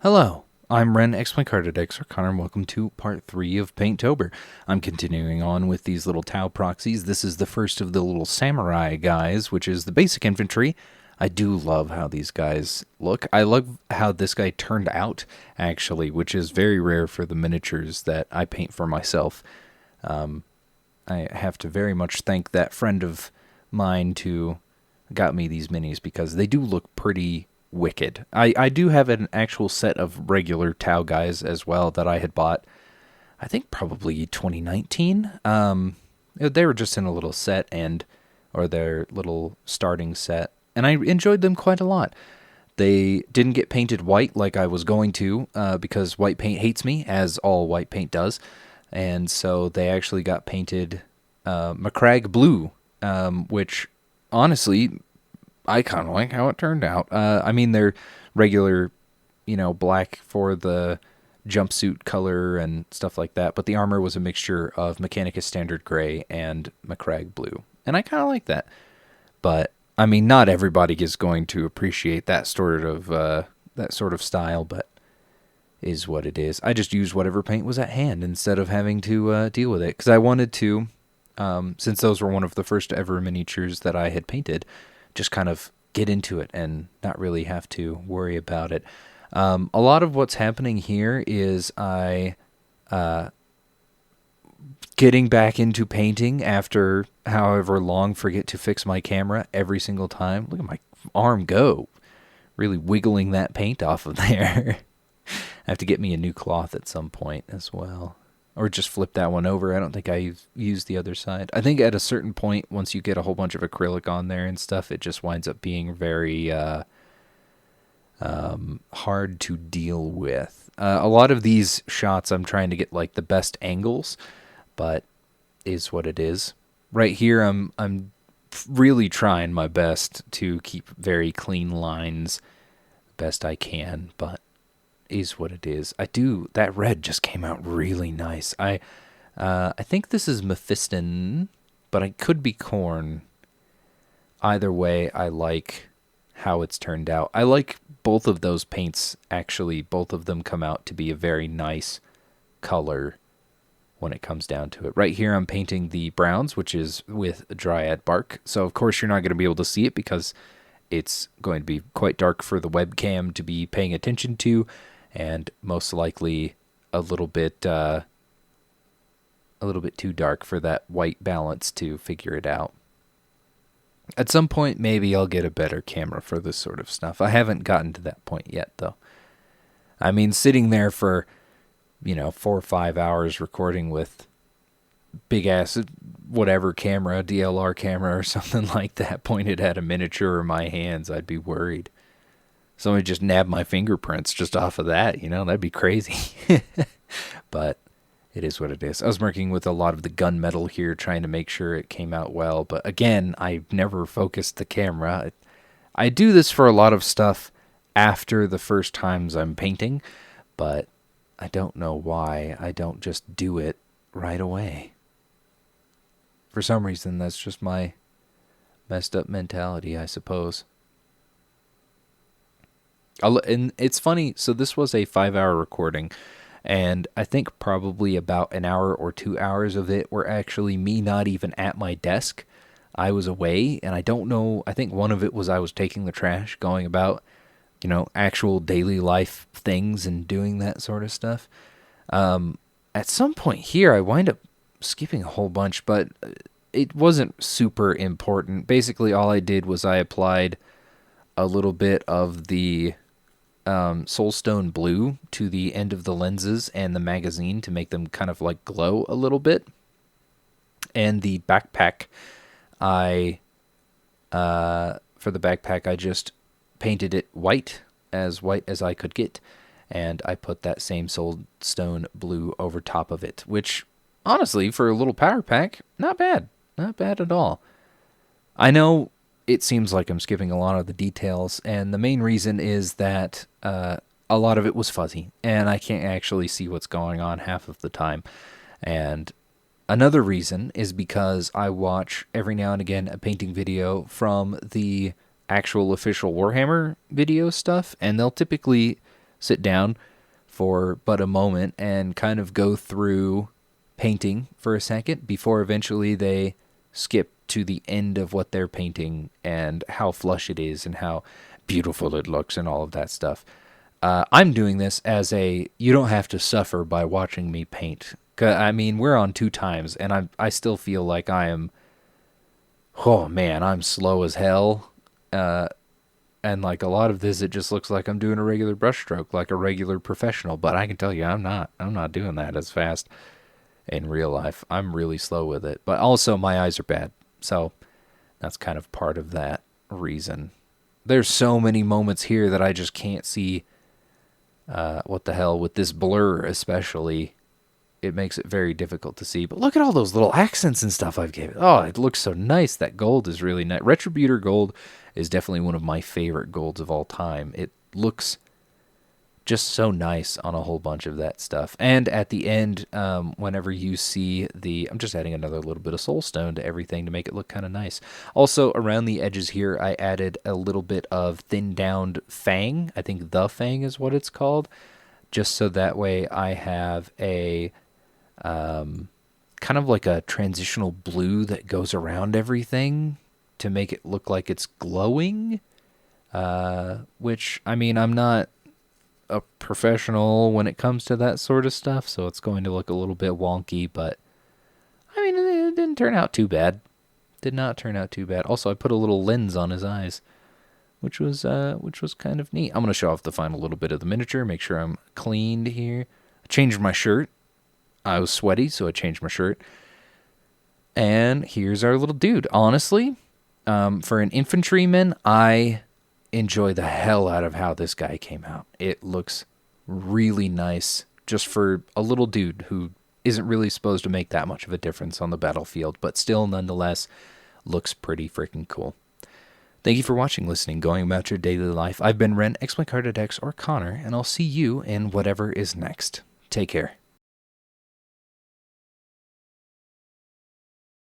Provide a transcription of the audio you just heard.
Hello, I'm Ren X or Connor, and welcome to part 3 of Paintober. I'm continuing on with these little Tau proxies. This is the first of the little samurai guys, which is the basic infantry. I do love how these guys look. I love how this guy turned out, actually, which is very rare for the miniatures that I paint for myself. I have to very much thank that friend of mine who got me these minis because they do look pretty wicked. I do have an actual set of regular Tau guys as well that I had bought, I think probably 2019. They were just in a little set or their little starting set, and I enjoyed them quite a lot. They didn't get painted white like I was going to, because white paint hates me, as all white paint does. And so they actually got painted McCrag blue, which honestly, I kind of like how it turned out. I mean, they're regular, black for the jumpsuit color and stuff like that, but the armor was a mixture of Mechanicus Standard Gray and McCrag blue, and I kind of like that. But I mean, not everybody is going to appreciate that sort of style, but is what it is. I just used whatever paint was at hand instead of having to deal with it, because I wanted to, since those were one of the first ever miniatures that I had painted, just kind of get into it and not really have to worry about it. A lot of what's happening here is I getting back into painting after however long, forget to fix my camera every single time. Look at my arm go. Really wiggling that paint off of there. I have to get me a new cloth at some point as well. Or just flip that one over. I don't think I used the other side. I think at a certain point, once you get a whole bunch of acrylic on there and stuff, it just winds up being very hard to deal with. A lot of these shots, I'm trying to get like the best angles, but is what it is. Right here, I'm really trying my best to keep very clean lines, best I can, but is what it is. That red just came out really nice. I think this is Mephiston, but I could be corn. Either way, I like how it's turned out. I like both of those paints, actually. Both of them come out to be a very nice color when it comes down to it. Right here, I'm painting the browns, which is with Dryad bark. So, of course, you're not going to be able to see it because it's going to be quite dark for the webcam to be paying attention to, and most likely a little bit too dark for that white balance to figure it out. At some point, maybe I'll get a better camera for this sort of stuff. I haven't gotten to that point yet, though. I mean, sitting there for 4 or 5 hours recording with big ass whatever camera, DLR camera or something like that, pointed at a miniature in my hands, I'd be worried. Somebody just nabbed my fingerprints just off of that, that'd be crazy. But it is what it is. I was working with a lot of the gunmetal here, trying to make sure it came out well. But again, I've never focused the camera. I do this for a lot of stuff after the first times I'm painting, but I don't know why I don't just do it right away. For some reason, that's just my messed up mentality, I suppose. And it's funny, so this was a 5-hour recording, and I think probably about an hour or 2 hours of it were actually me not even at my desk. I was away, and I don't know, I think one of it was I was taking the trash, going about, actual daily life things and doing that sort of stuff. At some point here, I wind up skipping a whole bunch, but it wasn't super important. Basically, all I did was I applied a little bit of the Soulstone blue to the end of the lenses and the magazine to make them kind of like glow a little bit. And the backpack, for the backpack, I just painted it white as I could get, and I put that same Soulstone blue over top of it, which honestly, for a little power pack, not bad at all. I know it seems like I'm skipping a lot of the details, and the main reason is that a lot of it was fuzzy, and I can't actually see what's going on half of the time. And another reason is because I watch every now and again a painting video from the actual official Warhammer video stuff, and they'll typically sit down for but a moment and kind of go through painting for a second before eventually they skip to the end of what they're painting and how flush it is and how beautiful it looks and all of that stuff. I'm doing this as you don't have to suffer by watching me paint. I mean, we're on 2 times, and I still feel like oh man, I'm slow as hell. And like a lot of this, it just looks like I'm doing a regular brushstroke, like a regular professional. But I can tell you, I'm not doing that as fast in real life. I'm really slow with it. But also, my eyes are bad, so that's kind of part of that reason. There's so many moments here that I just can't see. What the hell with this blur, especially. It makes it very difficult to see. But look at all those little accents and stuff I've given it. Oh, it looks so nice. That gold is really nice. Retributor gold is definitely one of my favorite golds of all time. It looks just so nice on a whole bunch of that stuff. And at the end, whenever you see I'm just adding another little bit of soulstone to everything to make it look kind of nice. Also, around the edges here, I added a little bit of thinned down fang. I think the fang is what it's called. Just so that way I have a kind of like a transitional blue that goes around everything to make it look like it's glowing. Which, I mean, I'm not a professional when it comes to that sort of stuff, so it's going to look a little bit wonky, but I mean, it didn't turn out too bad. Did not turn out too bad. Also, I put a little lens on his eyes, which was kind of neat. I'm going to show off the final little bit of the miniature, make sure I'm cleaned here. I changed my shirt. I was sweaty, so I changed my shirt. And here's our little dude. Honestly, for an infantryman, I enjoy the hell out of how this guy came out. It looks really nice just for a little dude who isn't really supposed to make that much of a difference on the battlefield, but still nonetheless looks pretty freaking cool. Thank you for watching, listening, going about your daily life. I've been Ren, X-Wing Card X, or Connor, and I'll see you in whatever is next. Take care.